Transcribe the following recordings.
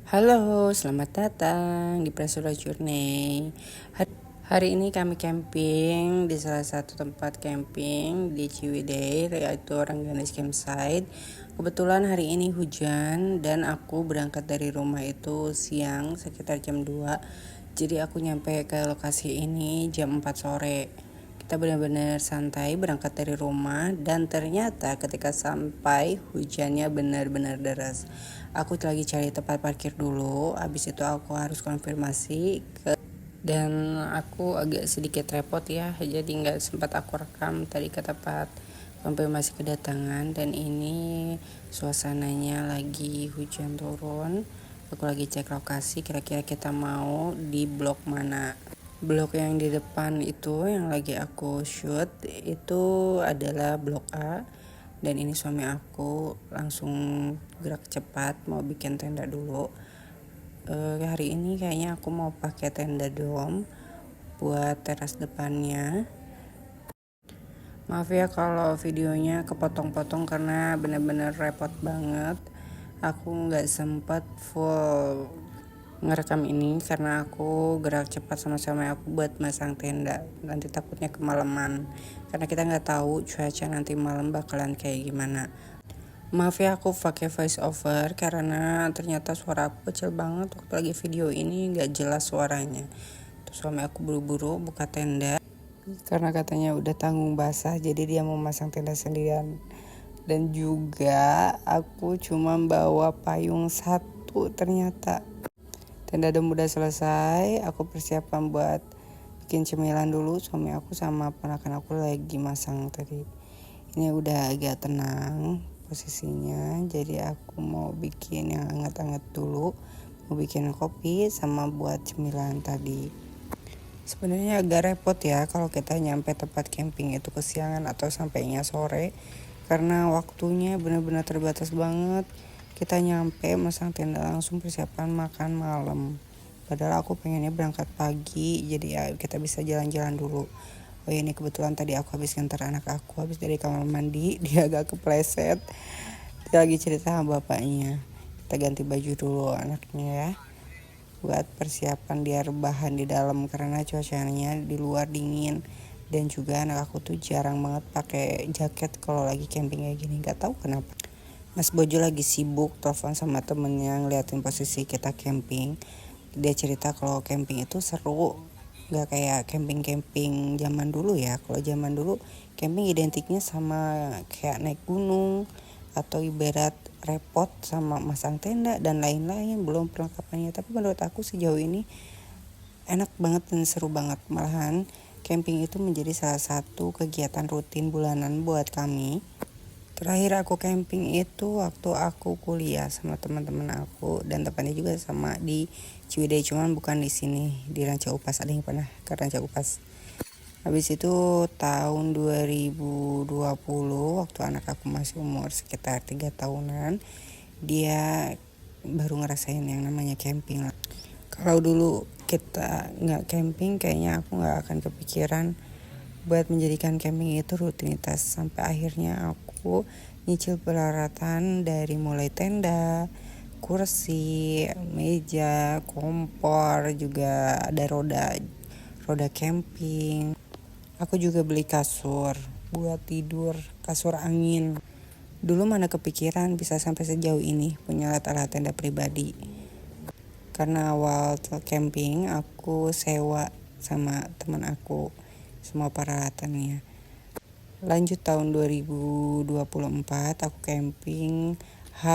Halo, selamat datang di Prasura Journey. Hari ini kami camping di salah satu tempat camping di Ciwidey, yaitu Rengganis Campsite. Kebetulan hari ini hujan dan aku berangkat dari rumah itu siang sekitar jam 2. Jadi aku nyampe ke lokasi ini jam 4 sore. Kita benar-benar santai berangkat dari rumah dan ternyata ketika sampai hujannya benar-benar deras. Aku lagi cari tempat parkir dulu, habis itu aku harus konfirmasi dan aku agak sedikit repot ya, jadi nggak sempat aku rekam tadi ke tempat konfirmasi kedatangan. Dan ini suasananya lagi hujan turun. Aku lagi cek lokasi, kira-kira kita mau di blok mana. Blok yang di depan itu yang lagi aku shoot itu adalah blok A. Dan ini suami aku langsung gerak cepat mau bikin tenda dulu. Hari ini kayaknya aku mau pakai tenda dom buat teras depannya. Maaf ya kalau videonya kepotong-potong karena bener-bener repot banget. Aku nggak sempat full ngerekam ini karena aku gerak cepat sama-sama aku buat masang tenda. Nanti takutnya kemalaman karena kita nggak tahu cuaca nanti malam bakalan kayak gimana. Maaf ya aku pakai voice over karena ternyata suara aku kecil banget waktu lagi video ini, nggak jelas suaranya. Terus suami aku buru-buru buka tenda karena katanya udah tanggung basah, jadi dia mau masang tenda sendirian. Dan juga aku cuma bawa payung satu ternyata. Tenda dom udah selesai, aku persiapan buat bikin cemilan dulu. Suami aku sama ponakan aku lagi masang tadi. Ini udah agak tenang posisinya, jadi aku mau bikin yang hangat-hangat dulu. Mau bikin kopi sama buat cemilan tadi. Sebenarnya agak repot ya kalau kita nyampe tempat camping itu kesiangan atau sampainya sore, karena waktunya benar-benar terbatas banget. Kita nyampe masang tenda langsung persiapan makan malam. Padahal aku pengennya berangkat pagi, jadi ya kita bisa jalan-jalan dulu. Oh ini kebetulan tadi aku habis ngantar anak aku habis dari kamar mandi, dia agak kepleset. Dia lagi cerita sama bapaknya. Kita ganti baju dulu anaknya ya, buat persiapan dia rebahan di dalam karena cuacanya di luar dingin. Dan juga anak aku tuh jarang banget pakai jaket kalau lagi camping kayak gini, nggak tahu kenapa. Mas Bojo lagi sibuk telepon sama temennya ngeliatin posisi kita camping. Dia cerita kalau camping itu seru, nggak kayak camping-camping zaman dulu ya. Kalau zaman dulu camping identiknya sama kayak naik gunung atau ibarat repot sama masang tenda dan lain-lain, belum perlengkapannya. Tapi menurut aku sejauh ini enak banget dan seru banget. Malahan camping itu menjadi salah satu kegiatan rutin bulanan buat kami. Terakhir aku camping itu waktu aku kuliah sama teman-teman aku, dan tepatnya juga sama di Ciwidey, cuman bukan di sini, di Ranca Upas. Ada yang pernah ke Ranca Upas. Habis itu tahun 2020 waktu anak aku masih umur sekitar 3 tahunan, dia baru ngerasain yang namanya camping. Kalau dulu kita nggak camping, kayaknya aku nggak akan kepikiran buat menjadikan camping itu rutinitas. Sampai akhirnya aku nyicil peralatan dari mulai tenda, kursi, meja, kompor, juga ada roda camping. Aku juga beli kasur buat tidur, kasur angin. Dulu mana kepikiran bisa sampai sejauh ini punya alat-alat tenda pribadi. Karena awal camping aku sewa sama teman aku semua peralatannya. Lanjut tahun 2024 aku camping H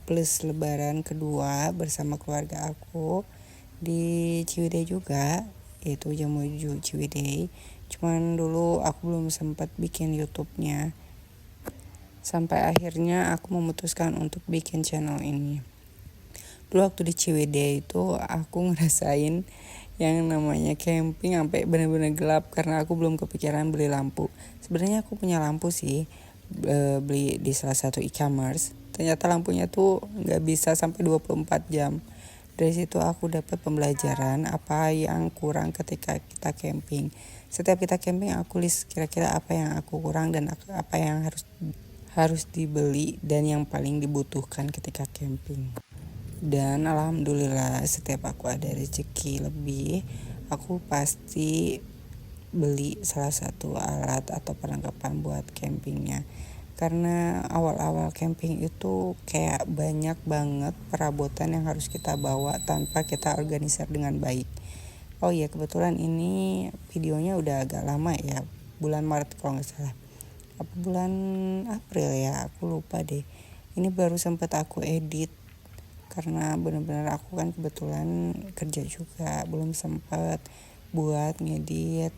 plus lebaran kedua bersama keluarga aku di Ciwidey juga, yaitu Jamuju Ciwidey. Cuman dulu aku belum sempat bikin YouTube-nya. Sampai akhirnya aku memutuskan untuk bikin channel ini. Dulu waktu di Ciwidey itu aku ngerasain yang namanya camping sampai benar-benar gelap karena aku belum kepikiran beli lampu. Sebenarnya aku punya lampu sih, beli di salah satu e-commerce. Ternyata lampunya tuh nggak bisa sampai 24 jam. Dari situ aku dapat pembelajaran apa yang kurang ketika kita camping. Setiap kita camping aku list kira-kira apa yang aku kurang dan apa yang harus dibeli dan yang paling dibutuhkan ketika camping. Dan alhamdulillah setiap aku ada rezeki lebih, aku pasti beli salah satu alat atau perlengkapan buat campingnya. Karena awal-awal camping itu kayak banyak banget perabotan yang harus kita bawa tanpa kita organisir dengan baik. Oh iya, kebetulan ini videonya udah agak lama ya, bulan Maret kalau nggak salah. Apa bulan April ya, aku lupa deh. Ini baru sempat aku edit karena benar-benar aku kan kebetulan kerja juga, belum sempat buat ngedit.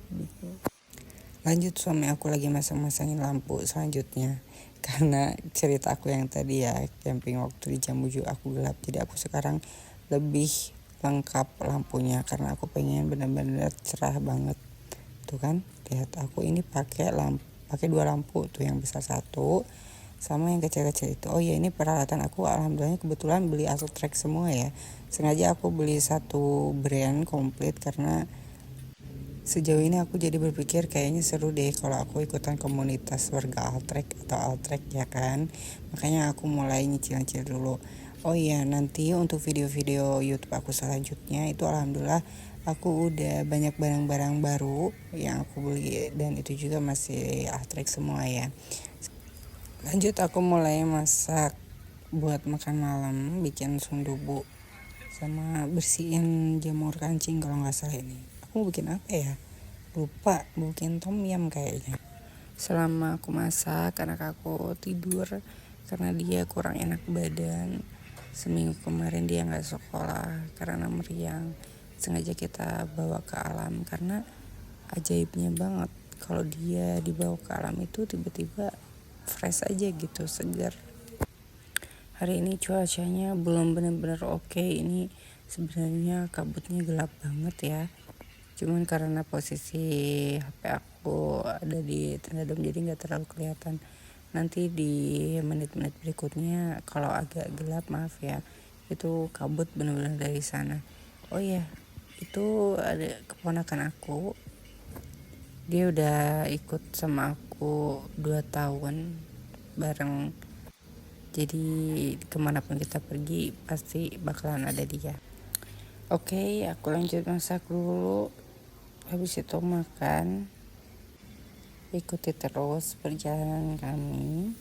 Lanjut, suami aku lagi masang-masangin lampu selanjutnya. Karena cerita aku yang tadi ya, camping waktu di Jambuju aku gelap, jadi aku sekarang lebih lengkap lampunya karena aku pengen benar-benar cerah banget. Tuh kan, lihat aku ini pakai 2 lampu tuh, yang besar satu sama yang kecil-kecil itu. Oh ya, ini peralatan aku alhamdulillah kebetulan beli Altrek semua ya. Sengaja aku beli satu brand komplit karena sejauh ini aku jadi berpikir kayaknya seru deh kalau aku ikutan komunitas warga Altrek atau Altrek ya kan. Makanya aku mulai nyicil-nyicil dulu. Oh iya, nanti untuk video-video YouTube aku selanjutnya itu alhamdulillah aku udah banyak barang-barang baru yang aku beli dan itu juga masih Altrek semua ya. Lanjut, aku mulai masak buat makan malam, bikin sundubu sama bersihin jamur kancing kalau nggak salah ini. Aku bikin apa ya? Lupa, bikin tom yum kayaknya. Selama aku masak, anak aku tidur karena dia kurang enak badan. Seminggu kemarin dia nggak sekolah karena meriang. Sengaja kita bawa ke alam karena ajaibnya banget kalau dia dibawa ke alam itu tiba-tiba fresh aja gitu, segar. Hari ini cuacanya belum benar-benar oke. Ini sebenarnya kabutnya gelap banget ya. Cuman karena posisi HP aku ada di tenda jadi nggak terlalu kelihatan. Nanti di menit-menit berikutnya kalau agak gelap, maaf ya, itu kabut benar-benar dari sana. Oh ya, itu ada keponakan aku. Dia udah ikut sama aku 2 tahun bareng. Jadi kemanapun kita pergi pasti bakalan ada dia. Oke, aku lanjut masak dulu. Habis itu makan. Ikuti terus perjalanan kami.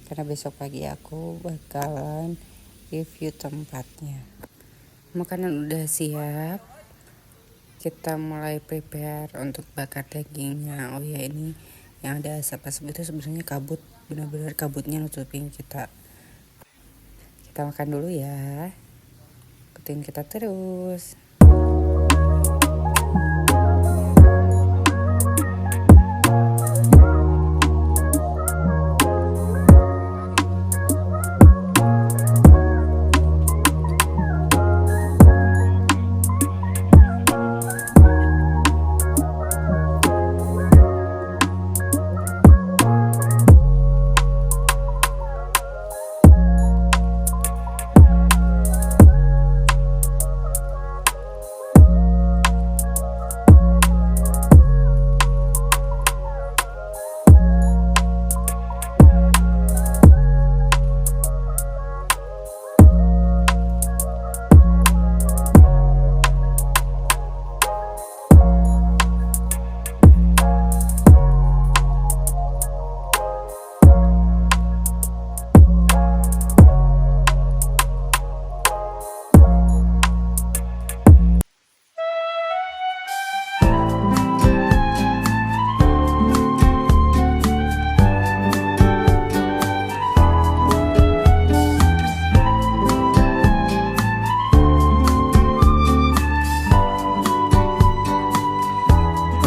Karena besok pagi aku bakalan review tempatnya. Makanan udah siap. Kita mulai prepare untuk bakar dagingnya. Oh ya, ini yang ada asap-asap itu sebenarnya kabut, benar-benar kabutnya nutupin kita. Kita makan dulu ya. Ikutin kita terus.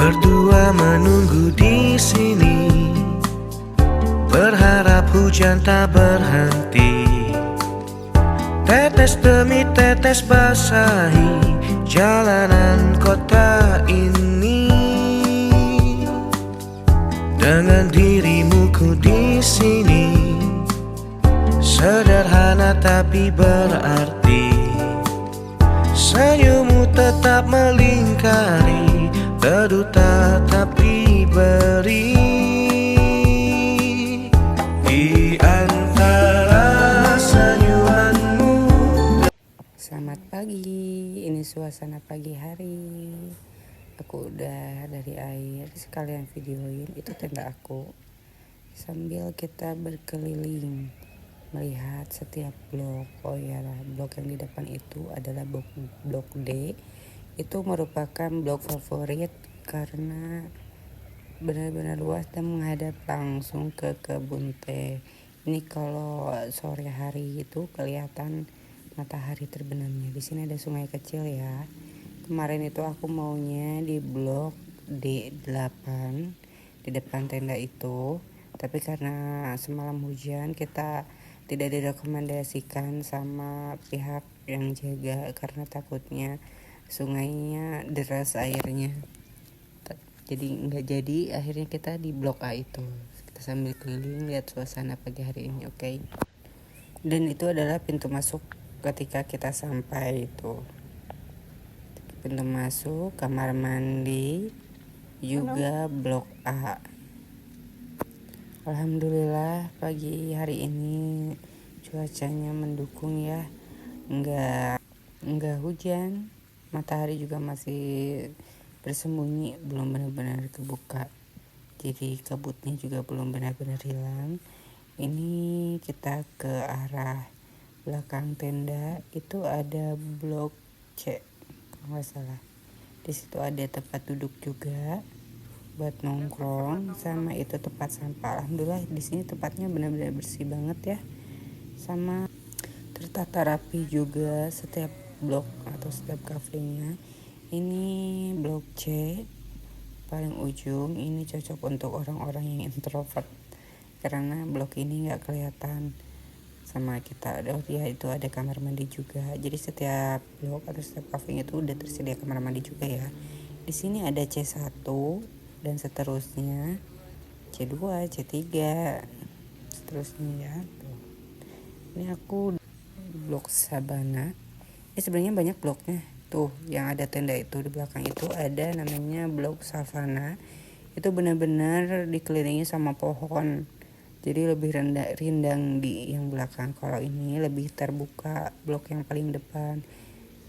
Berdua menunggu di sini, berharap hujan tak berhenti. Tetes demi tetes basahi jalanan kota ini. Dengan dirimu ku di sini, sederhana tapi berarti. Senyummu tetap melingkari, berduta tapi beri. Di antara senyumanmu Selamat pagi, ini suasana pagi hari. Aku udah dari air, sekalian videoin itu tenda aku. Sambil kita berkeliling melihat setiap blok. Oh ya, blok yang di depan itu adalah blok D. Itu merupakan blok favorit karena benar-benar luas dan menghadap langsung ke kebun teh. Ini kalau sore hari itu kelihatan matahari terbenamnya. Di sini ada sungai kecil ya. Kemarin itu aku maunya di blok D8 di depan tenda itu, tapi karena semalam hujan kita tidak direkomendasikan sama pihak yang jaga karena takutnya sungainya deras airnya. Jadi nggak jadi, akhirnya kita di blok A itu. Kita sambil keliling lihat suasana pagi hari ini, oke. Dan itu adalah pintu masuk ketika kita sampai itu. Pintu masuk, kamar mandi, juga blok A. Alhamdulillah pagi hari ini cuacanya mendukung ya. Enggak hujan, matahari juga masih bersembunyi, belum benar-benar kebuka. Jadi kabutnya juga belum benar-benar hilang. Ini kita ke arah belakang tenda, itu ada blok C kalau nggak salah. Di situ ada tempat duduk juga buat nongkrong, sama itu tempat sampah. Alhamdulillah di sini tempatnya benar-benar bersih banget ya, sama tertata rapi juga setiap blok atau setiap kafenya. Ini blok C paling ujung, ini cocok untuk orang-orang yang introvert karena blok ini nggak kelihatan sama kita. Ya itu ada kamar mandi juga. Jadi setiap blok atau setiap cafe itu udah tersedia kamar mandi juga ya. Di sini ada C1 dan seterusnya, C2, C3, seterusnya ya. Tuh. Ini aku blok Sabana. Ini sebenarnya banyak bloknya. Tuh, yang ada tenda itu di belakang itu ada namanya blok Savana. Itu benar-benar dikelilingi sama pohon. Jadi lebih rindang di yang belakang. Kalau ini lebih terbuka, blok yang paling depan.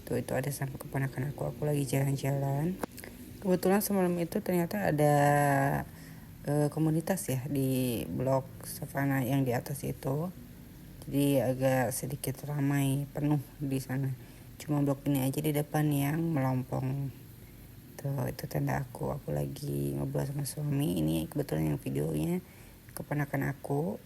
Tuh itu ada sama keponakan aku lagi jalan-jalan. Kebetulan semalam itu ternyata ada komunitas ya di blok Savana yang di atas itu. Jadi agak sedikit ramai, penuh di sana. Cuma blok ini aja di depan yang melompong. Tuh itu tenda aku lagi ngobrol sama suami. Ini kebetulan yang videonya keponakan aku.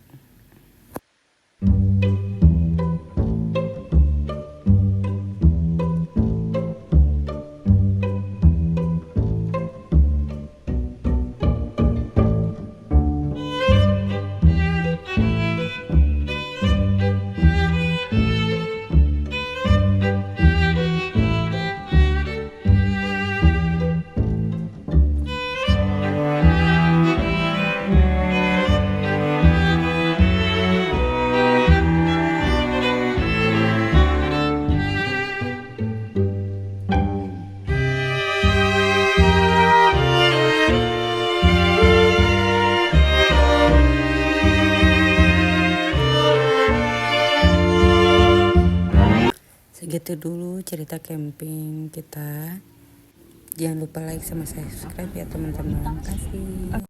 Segitu dulu cerita camping kita. Jangan lupa like sama subscribe ya teman-teman. Kasih.